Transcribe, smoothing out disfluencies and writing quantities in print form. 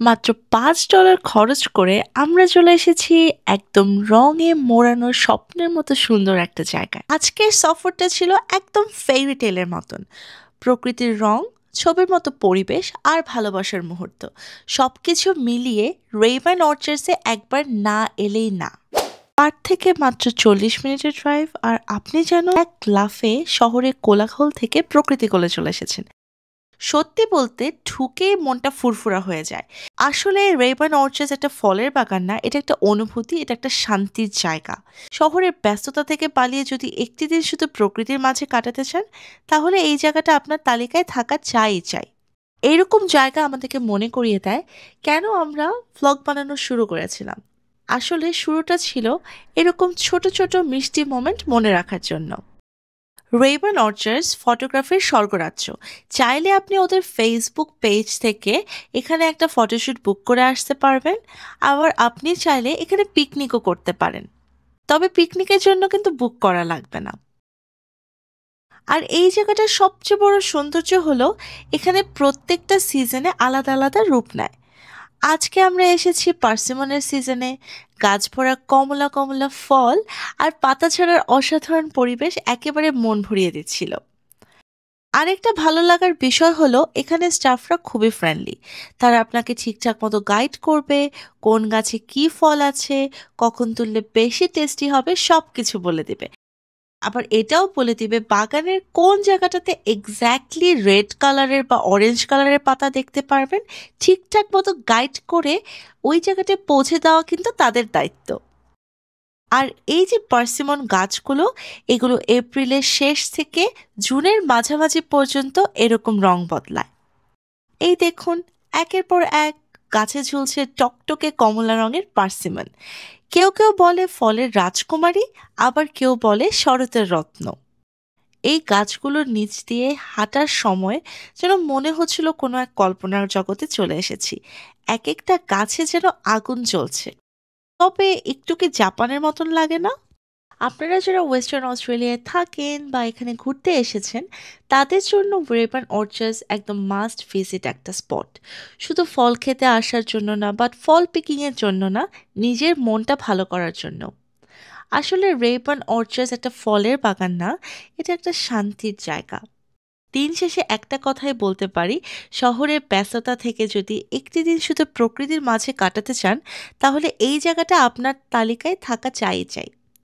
মাত্র $5 খরচ করে আমরা চলে এসেছি একদম রঙে মোড়ানো স্বপ্নের মতো সুন্দর একটা জায়গায়। আজকের সফরটা ছিল একদম ফেয়ারি টেলের মতন। প্রকৃতির রং, ছবির মতো পরিবেশ আর ভালোবাসার মুহূর্ত সবকিছু মিলিয়ে রেইবান অর্চার্ডসে একবার না এলেই না। পার্ক থেকে মাত্র 40 মিনিটের ড্রাইভ, আর আপনি যেন এক লাফে শহরের কোলাহল থেকে প্রকৃতি কোলে চলে এসেছেন। সত্যি বলতে ঢুকেই মনটা ফুরফুরা হয়ে যায়। আসলে রেইবান অর্চার্ডস একটা ফলের বাগান না, এটা একটা অনুভূতি, এটা একটা শান্তির জায়গা। শহরের ব্যস্ততা থেকে পালিয়ে যদি একটি দিন শুধু প্রকৃতির মাঝে কাটাতে চান, তাহলে এই জায়গাটা আপনার তালিকায় থাকা চাই। এইরকম জায়গা আমাদেরকে মনে করিয়ে দেয় কেন আমরা ভ্লগ বানানো শুরু করেছিলাম। আসলে শুরুটা ছিল এরকম ছোট ছোট মিষ্টি মোমেন্ট মনে রাখার জন্য। রেইবান অর্চার্ডস ফটোগ্রাফির স্বর্গরাজ্য। চাইলে আপনি ওদের ফেসবুক পেজ থেকে এখানে একটা ফটোশ্যুট বুক করে আসতে পারবেন। আবার আপনি চাইলে এখানে পিকনিকও করতে পারেন, তবে পিকনিকের জন্য কিন্তু বুক করা লাগবে না। আর এই জায়গাটার সবচেয়ে বড় সৌন্দর্য হলো এখানে প্রত্যেকটা সিজনে আলাদা আলাদা রূপ নেয়। আজকে আমরা এসেছি পার্সিমনের সিজনে। গাছ ভরা কমলা কমলা ফল আর পাতা ঝরার অসাধারণ পরিবেশ একেবারে মন ভরিয়ে দিচ্ছিল। আরেকটা ভালো লাগার বিষয় হলো এখানে স্টাফরা খুবই ফ্রেন্ডলি। তারা আপনাকে ঠিকঠাক মতো গাইড করবে, কোন গাছে কি ফল আছে, কখন তুললে বেশি টেস্টি হবে সবকিছু বলে দিবে। আবার এটাও বলে দিবে বাগানের কোন জায়গাটাতে এক্স্যাক্টলি রেড কালারের বা অরেঞ্জ কালারের পাতা দেখতে পারবেন। ঠিকঠাক মতো গাইড করে ওই জায়গাটায় পৌঁছে দেওয়া কিন্তু তাদের দায়িত্ব। আর এই যে পার্সিমন গাছগুলো, এগুলো এপ্রিলের শেষ থেকে জুনের মাঝামাঝি পর্যন্ত এরকম রং বদলায়। এই দেখুন, একের পর এক গাছে ঝুলছে টকটকে কমলা রঙের পার্সিমন। কেউ কেউ বলে ফলের রাজকুমারী, আবার কেউ বলে শরতের রত্ন। এই গাছগুলোর নিচ দিয়ে হাঁটার সময় যেন মনে হচ্ছিল কোনো এক কল্পনার জগতে চলে এসেছি। এক একটা গাছে যেন আগুন জ্বলছে। তবে একটু কি জাপানের মতন লাগে না? আপনারা যারা ওয়েস্টার্ন অস্ট্রেলিয়ায় থাকেন বা এখানে ঘুরতে এসেছেন, তাদের জন্য রেইবান অর্চার্ডস একদম মাস্ট ভিজিট একটা স্পট। শুধু ফল খেতে আসার জন্য না, বাট ফল পিকিংয়ের জন্য না, নিজের মনটা ভালো করার জন্য। আসলে রেইবান অর্চার্ডস একটা ফলের বাগান না, এটা একটা শান্তির জায়গা। দিন শেষে একটা কথাই বলতে পারি, শহরের ব্যস্ততা থেকে যদি একটি দিন শুধু প্রকৃতির মাঝে কাটাতে চান, তাহলে এই জায়গাটা আপনার তালিকায় থাকা চাই।